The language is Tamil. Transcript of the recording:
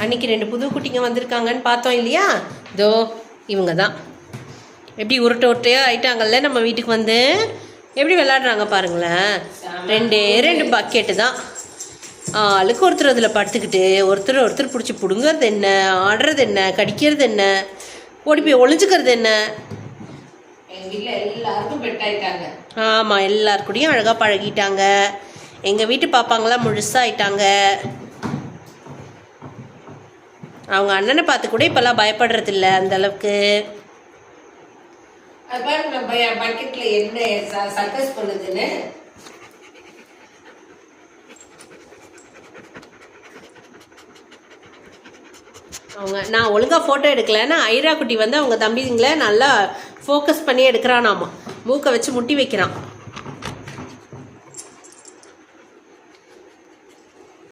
அன்றைக்கி 2 புது குட்டிங்க வந்திருக்காங்கன்னு பார்த்தோம் இல்லையா? இதோ இவங்க தான். எப்படி உருட்டையாக ஆயிட்டாங்கல்ல நம்ம வீட்டுக்கு வந்து. எப்படி விளாட்றாங்க பாருங்களேன். 2 பக்கெட்டு தான். ஆளுக்கு ஒருத்தர் அதில் படுத்துக்கிட்டு ஒருத்தர் பிடிச்சி பிடுங்கிறது என்ன, ஆடுறது என்ன, கடிக்கிறது என்ன, ஓடி போய் ஒளிஞ்சுக்கிறது என்ன. எங்கள் வீட்டில் எல்லாருக்கும் பெட் ஆகிட்டாங்க. ஆமாம், எல்லாருக்கூடையும் அழகாக பழகிட்டாங்க. எங்கள் வீட்டு பாப்பாங்களாம் முழுசாகிட்டாங்க. அவங்க அண்ணனை பார்த்து கூட இப்போல்லாம் பயப்படுறதில்ல அந்த அளவுக்கு. பக்கெட்ல என்ன சர்க்கஸ் பண்ணுதுன்னு. நான் ஒழுங்காக ஃபோட்டோ எடுக்கலைன்னா ஐரா குட்டி வந்து அவங்க தம்பிங்களை நல்லா ஃபோக்கஸ் பண்ணி எடுக்கிறானாமா. மூக்கை வச்சு முட்டி வைக்கிறான்.